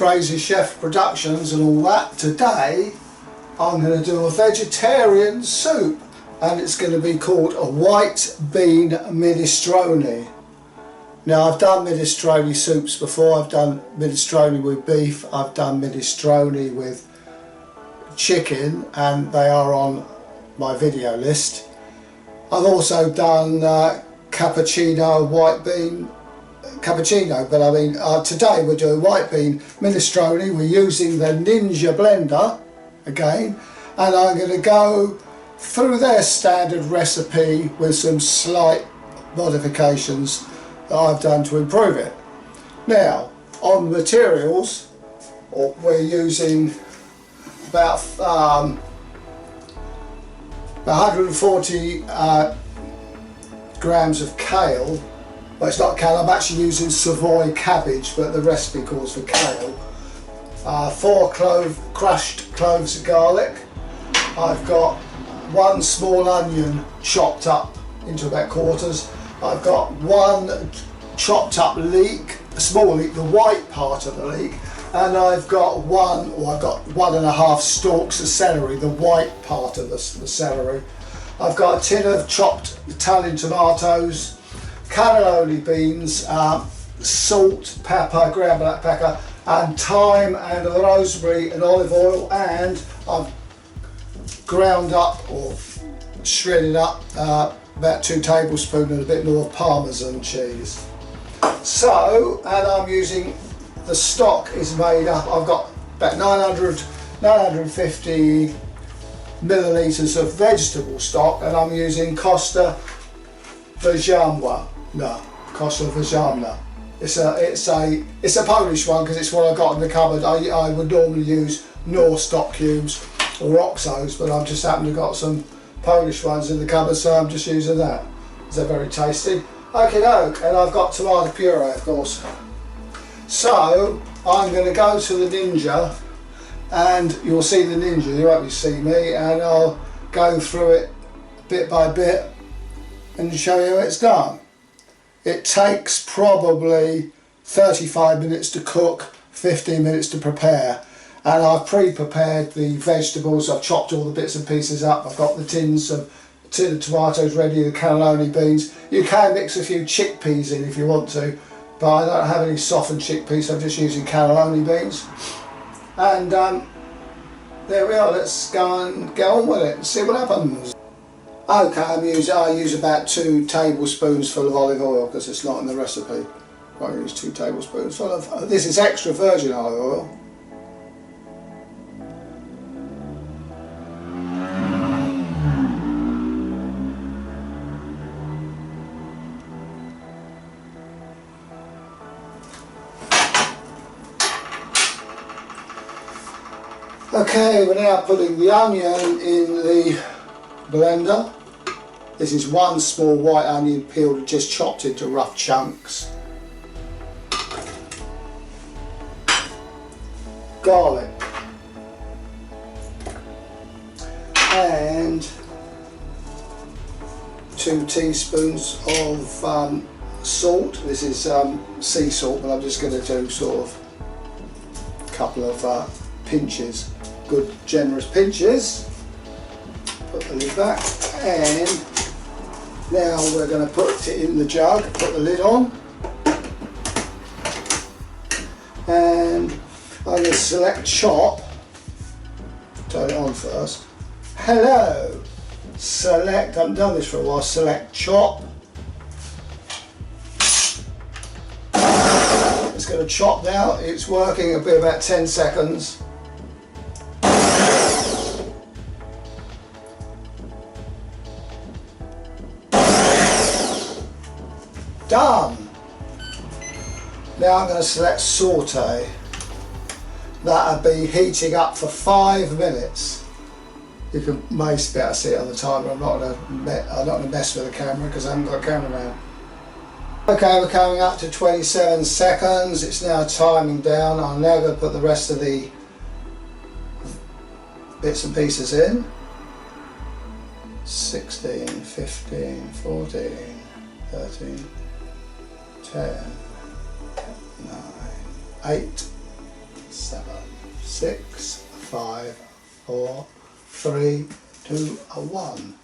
Crazy Chef Productions and all that. Today I'm going to do a vegetarian soup, and it's going to be called a white bean minestrone. Now, I've done minestrone soups before. I've done minestrone with beef, I've done minestrone with chicken, and they are on my video list. I've also done cappuccino, white bean cappuccino, but I mean today we're doing white bean minestrone. We're using the Ninja blender again, and I'm going to go through their standard recipe with some slight modifications that I've done to improve it. Now, on materials, we're using about 140 grams of kale. Well, it's not kale, I'm actually using Savoy cabbage, but the recipe calls for kale. 4 crushed cloves of garlic. I've got 1 small onion chopped up into about quarters. I've got 1 chopped up leek, a small leek, the white part of the leek, and I've got 1.5 stalks of celery, the white part of the celery. I've got a tin of chopped Italian tomatoes, cannelloni beans, salt, pepper, ground black pepper, and thyme and rosemary and olive oil, and I've ground up or shredded up about 2 tablespoons and a bit more of Parmesan cheese. So, and I'm using, the stock is made up, I've got about 950 millilitres of vegetable stock, and I'm using Costa Vajamna. It's a Polish one because it's what I got in the cupboard. I would normally use Knorr stock cubes or Oxos, but I've just happened to got some Polish ones in the cupboard, so I'm just using that. They're very tasty. Okay, doke, and I've got tomato puree, of course. So I'm going to go to the Ninja, and you'll see the Ninja. You won't see me, and I'll go through it bit by bit and show you how it's done. It takes probably 35 minutes to cook, 15 minutes to prepare. And I've pre-prepared the vegetables. I've chopped all the bits and pieces up. I've got the tin of tomatoes ready, the cannelloni beans. You can mix a few chickpeas in if you want to, but I don't have any softened chickpeas, so I'm just using cannelloni beans. And there we are. Let's go and get on with it and see what happens. Okay, I use about 2 tablespoons full of olive oil because it's not in the recipe. I use 2 tablespoons full of. This is extra virgin olive oil. Okay, we're now putting the onion in the blender. This is 1 small white onion peeled, just chopped into rough chunks. Garlic. And 2 teaspoons of salt. This is sea salt, but I'm just going to do sort of a couple of pinches. Good generous pinches. Put the lid back, and now we're going to put it in the jug, put the lid on, and I'm going to select chop, turn it on first. Hello! Select, I haven't done this for a while, select chop. It's going to chop now, it's working, it'll be about 10 seconds. Done! Now I'm going to select saute. That'll be heating up for 5 minutes. You can may be able to see it on the timer. I'm not going to mess with the camera because I haven't got a cameraman. Okay, we're coming up to 27 seconds. It's now timing down. I'm now going to put the rest of the bits and pieces in. 16, 15, 14, 13, 10, 9, 8, 7, 6, 5, 4, 3, 2, 1.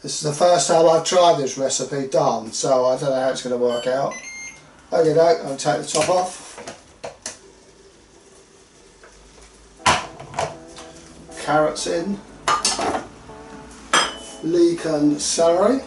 This is the first time I've tried this recipe done, so I don't know how it's going to work out. Okay, I'll take the top off. Carrots in. Leek and celery.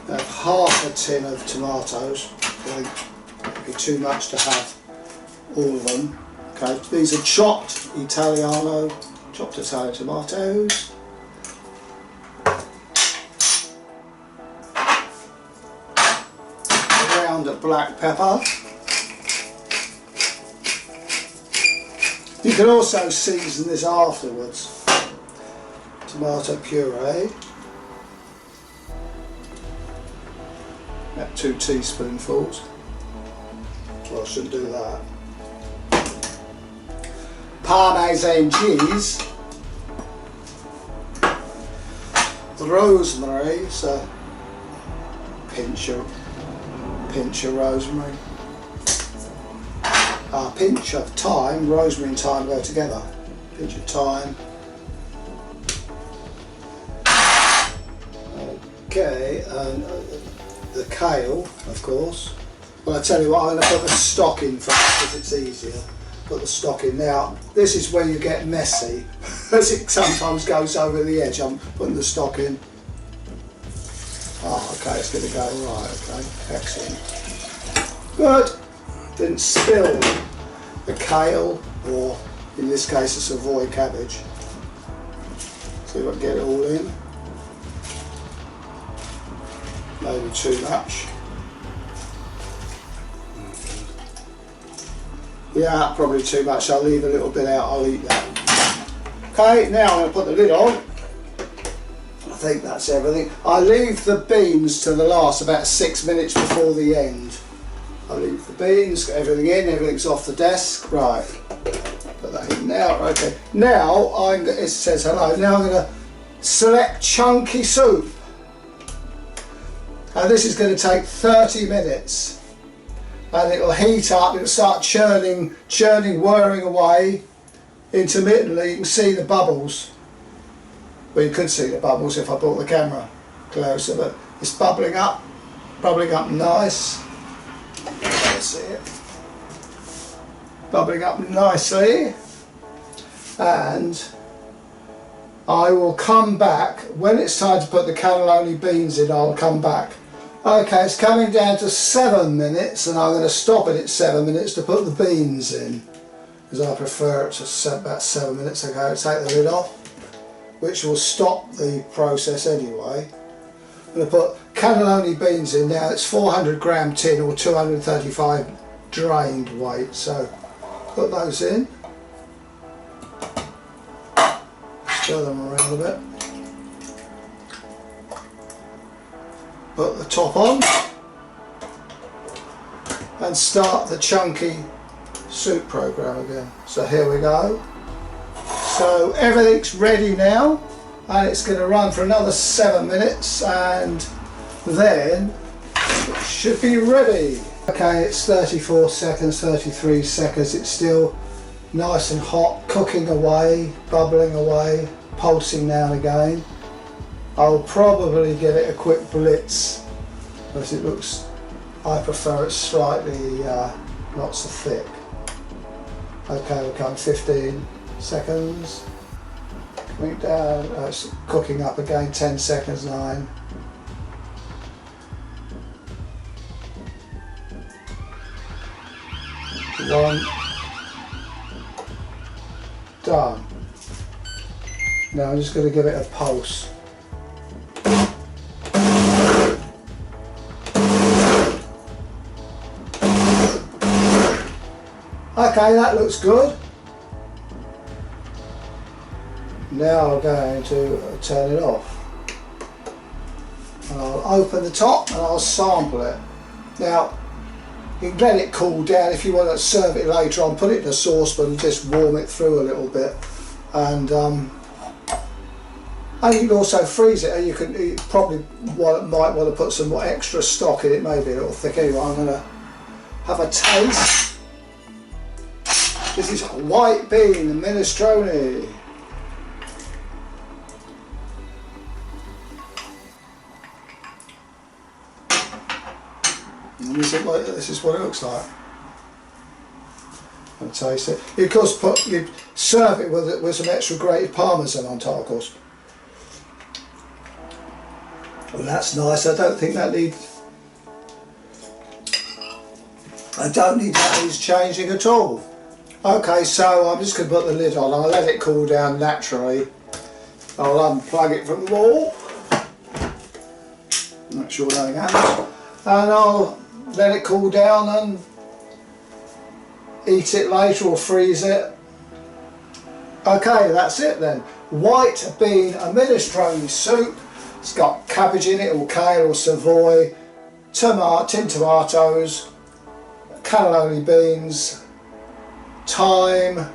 I have half a tin of tomatoes. I think it would be too much to have all of them. Okay, these are chopped Italiano, chopped Italian tomatoes. A round of black pepper. You can also season this afterwards. Tomato puree. About 2 teaspoonfuls. Well, I shouldn't do that. Parmesan cheese. Rosemary, so pinch of rosemary. A pinch of thyme. Rosemary and thyme go together. Pinch of thyme. Okay, and the kale, of course. Well, I tell you what, I'm going to put the stock in first because it's easier. Put the stock in. Now, this is where you get messy, as it sometimes goes over the edge. I'm putting the stock in. Oh, okay, it's going to go right. Okay, excellent. Good. Didn't spill the kale, or in this case, a Savoy cabbage. See if I can get it all in. Maybe too much. Yeah, probably too much. I'll leave a little bit out. I'll eat that. Okay, now I'm going to put the lid on. I think that's everything. I leave the beans to the last, about 6 minutes before the end. I leave the beans, get everything in, everything's off the desk. Right, put that in now. Okay, now it says hello. Now I'm going to select chunky soup. And this is going to take 30 minutes. And it'll heat up, it'll start churning, whirring away intermittently. You can see the bubbles. Well, you could see the bubbles if I brought the camera closer, but it's bubbling up nice. Let's see it. Bubbling up nicely. And I will come back, when it's time to put the cannelloni beans in, I'll come back. Okay, it's coming down to 7 minutes, and I'm going to stop it at 7 minutes to put the beans in, because I prefer it to about 7 minutes ago. Take the lid off, which will stop the process anyway. I'm going to put cannelloni beans in now. It's 400 gram tin or 235 drained weight, so put those in. Stir them around a bit. Put the top on and start the chunky soup program again. So here we go. So everything's ready now, and it's going to run for another 7 minutes, and then it should be ready. Okay, it's 34 seconds, 33 seconds. It's still nice and hot, cooking away, bubbling away, pulsing now and again. I'll probably give it a quick blitz, because it looks, I prefer it slightly not so thick. Okay, we'll come 15 seconds. Coming down, it's cooking up again, 10 seconds, 9. One. Done. Now I'm just going to give it a pulse. Okay, that looks good. Now I'm going to turn it off. And I'll open the top and I'll sample it. Now, you can let it cool down if you want to serve it later on. Put it in a saucepan and just warm it through a little bit. and you can also freeze it, and you probably might want to put some more extra stock in it, maybe a little thick. Anyway, I'm going to have a taste. This is white bean minestrone. And this is what it looks like. I'll taste it. You of course you serve it with some extra grated Parmesan on top, of course. Well, that's nice. I don't think that needs changing at all. Okay, so I'm just going to put the lid on. I'll let it cool down naturally. I'll unplug it from the wall. Make sure nothing happens. And I'll let it cool down and eat it later or freeze it. Okay, that's it then. White bean minestrone soup. It's got cabbage in it, or kale or savoy, tinned tomatoes, cannelloni beans, thyme,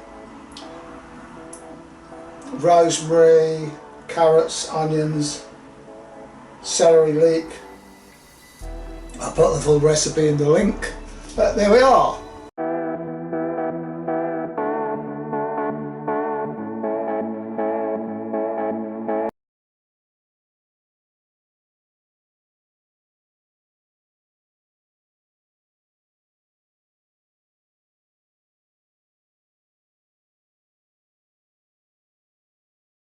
rosemary, carrots, onions, celery leek. I'll put the full recipe in the link. But there we are.